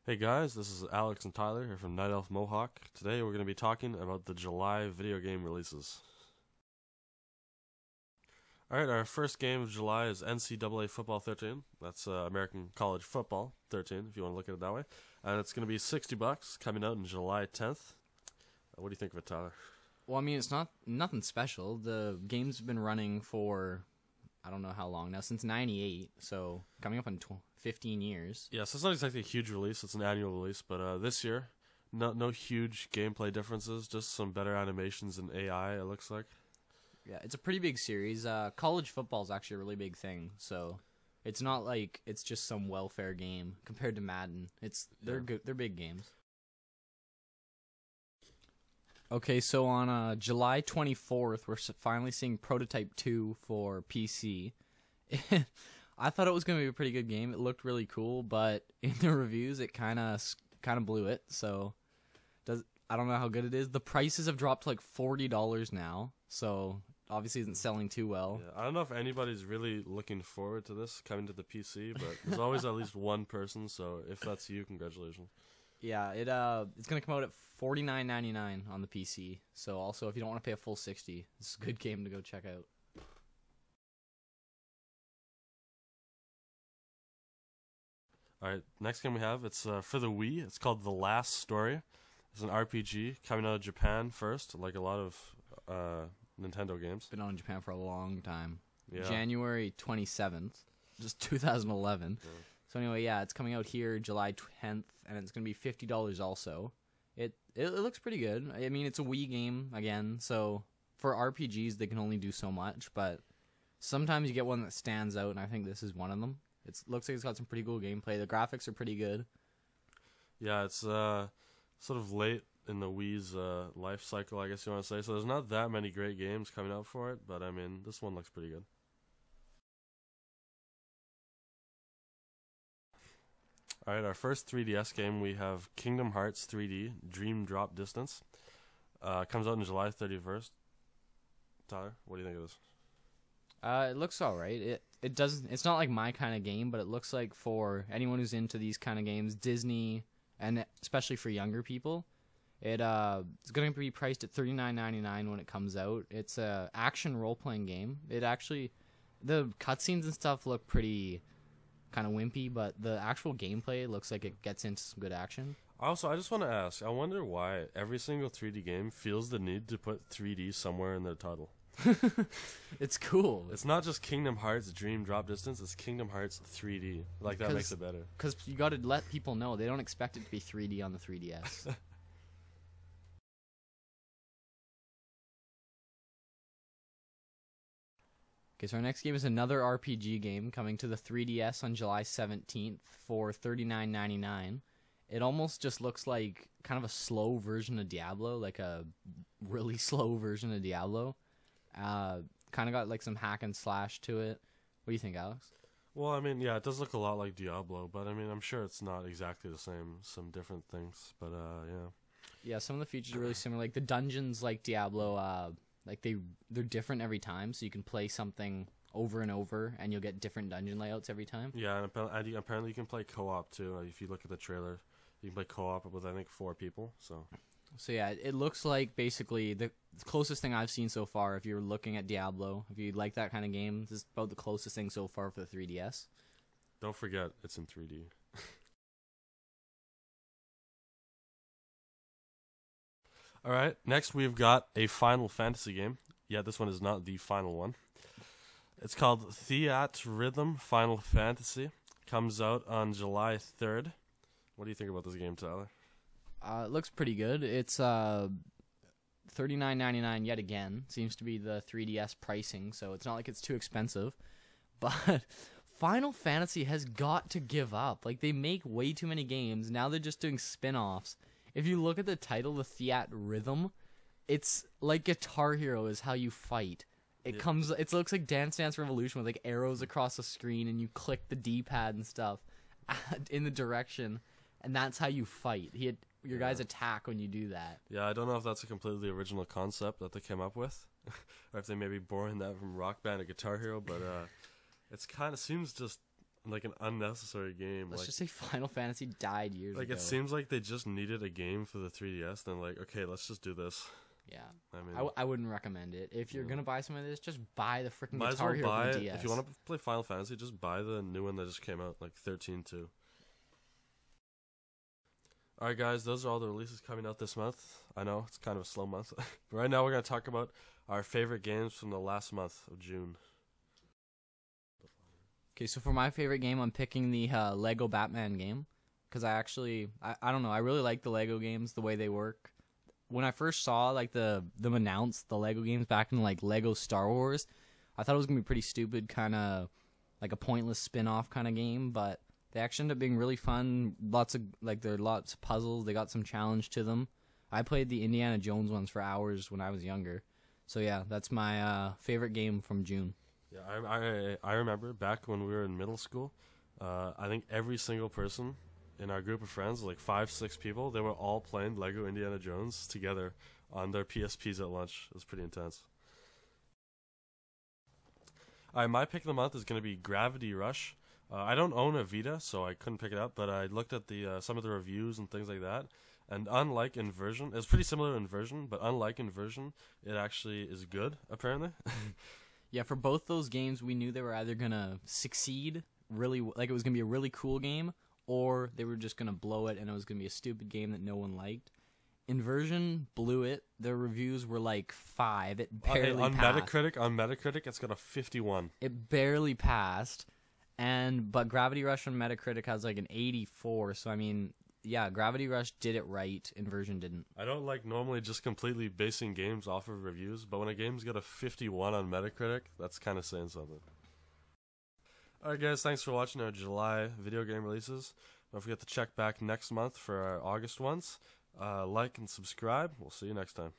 Hey guys, this is Alex and Tyler here from Night Elf Mohawk. Today we're going to be talking about the July video game releases. Alright, our first game of July is NCAA Football 13. That's American College Football 13, if you want to look at it that way. And it's going to be $60 coming out on July 10th. What do you think of it, Tyler? Well, I mean, it's nothing special. The game's been running for, I don't know how long now, since 98, so coming up on 15 years. Yeah, so it's not exactly a huge release, it's an annual release, but this year, no huge gameplay differences, just some better animations and AI, it looks like. Yeah, it's a pretty big series. College football is actually a really big thing, so it's not like it's just some welfare game compared to Madden. They're big games. Okay, so on July 24th, we're finally seeing Prototype 2 for PC. I thought it was going to be a pretty good game. It looked really cool, but in the reviews, it kind of blew it. So, I don't know how good it is. The prices have dropped to like $40 now, so obviously isn't selling too well. Yeah, I don't know if anybody's really looking forward to this coming to the PC, but there's always at least one person, so if that's you, congratulations. Yeah, it's gonna come out at $49.99 on the PC. So also, if you don't want to pay a full $60, it's a good game to go check out. All right, next game we have, it's for the Wii. It's called The Last Story. It's an RPG coming out of Japan first, like a lot of Nintendo games. Been on in Japan for a long time. Yeah. January 27th, just 2011. Yeah. So anyway, yeah, it's coming out here July 10th, and it's gonna be $50 also. It looks pretty good. I mean, it's a Wii game again, so for RPGs they can only do so much, but sometimes you get one that stands out, and I think this is one of them. It looks like it's got some pretty cool gameplay. The graphics are pretty good. Yeah, it's sort of late in the Wii's life cycle, I guess you want to say. So there's not that many great games coming out for it, but I mean, this one looks pretty good. Alright, our first 3DS game, we have Kingdom Hearts 3D Dream Drop Distance. Comes out on July 31st. Tyler, what do you think of this? It looks alright. It doesn't. It's not like my kind of game, but it looks like for anyone who's into these kind of games, Disney, and especially for younger people, it's going to be priced at $39.99 when it comes out. It's a action role playing game. The cutscenes and stuff look pretty kind of wimpy, but the actual gameplay looks like it gets into some good action. Also, I just want to ask, I wonder why every single 3D game feels the need to put 3D somewhere in their title. It's cool. It's not just Kingdom Hearts Dream Drop Distance, it's Kingdom Hearts 3D. Like, that makes it better. Because you got to let people know they don't expect it to be 3D on the 3DS. Okay, so our next game is another RPG game coming to the 3DS on July 17th for $39.99. It almost just looks like kind of a slow version of Diablo, like a really slow version of Diablo. Kind of got like some hack and slash to it. What do you think, Alex? Well, I mean, yeah, it does look a lot like Diablo, but I mean, I'm sure it's not exactly the same. Some different things, but yeah. Yeah, some of the features are really similar. Like the dungeons, like Diablo, like they're different every time, so you can play something over and over, and you'll get different dungeon layouts every time. Yeah, and apparently you can play co-op too. If you look at the trailer, you can play co-op with I think 4 people. So yeah, it looks like basically the closest thing I've seen so far. If you're looking at Diablo, if you like that kind of game, this is about the closest thing so far for the 3DS. Don't forget, it's in 3D. All right, next we've got a Final Fantasy game. Yeah, this one is not the final one. It's called Theatrhythm Final Fantasy. Comes out on July 3rd. What do you think about this game, Tyler? It looks pretty good. It's $39.99 yet again. Seems to be the 3DS pricing, so it's not like it's too expensive. But Final Fantasy has got to give up. Like, they make way too many games. Now they're just doing spin-offs. If you look at the title, the Theatrhythm, it's like Guitar Hero is how you fight. It looks like Dance Dance Revolution with like arrows across the screen, and you click the D-pad and stuff in the direction, and that's how you fight. Your guys attack when you do that. Yeah, I don't know if that's a completely original concept that they came up with, or if they maybe borrowing that from Rock Band or Guitar Hero, but it's kind of seems just like an unnecessary game. Let's like, just say Final Fantasy died years like ago. it seems like they just needed a game for the 3DS. Then like, okay, let's just do this. Yeah. I mean, I wouldn't recommend it. If you're gonna buy some of this, just buy the freaking might as Guitar well Hero buy for it. the DS. If you want to play Final Fantasy, just buy the new one that just came out, like 13.2. Alright guys, those are all the releases coming out this month. I know, it's kind of a slow month. But right now we're going to talk about our favorite games from the last month of June. Okay, so for my favorite game, I'm picking the Lego Batman game. Because I don't know, I really like the Lego games, the way they work. When I first saw like them announce the Lego games back in like Lego Star Wars, I thought it was going to be pretty stupid, kind of like a pointless spin-off kind of game, but they actually ended up being really fun. There are lots of puzzles. They got some challenge to them. I played the Indiana Jones ones for hours when I was younger. So yeah, that's my favorite game from June. Yeah, I remember back when we were in middle school, I think every single person in our group of friends, like 5-6 people, they were all playing Lego Indiana Jones together on their PSPs at lunch. It was pretty intense. Alright, my pick of the month is going to be Gravity Rush. I don't own a Vita, so I couldn't pick it up, but I looked at some of the reviews and things like that, and unlike Inversion, it's pretty similar to Inversion, but unlike Inversion, it actually is good, apparently. Yeah, for both those games, we knew they were either going to succeed, really, like it was going to be a really cool game, or they were just going to blow it and it was going to be a stupid game that no one liked. Inversion blew it. The reviews were like 5. It barely on passed. Metacritic, it's got a 51. It barely passed. But Gravity Rush on Metacritic has like an 84, so I mean, yeah, Gravity Rush did it right, Inversion didn't. I don't like normally just completely basing games off of reviews, but when a game's got a 51 on Metacritic, that's kind of saying something. Alright guys, thanks for watching our July video game releases. Don't forget to check back next month for our August ones. Like and subscribe. We'll see you next time.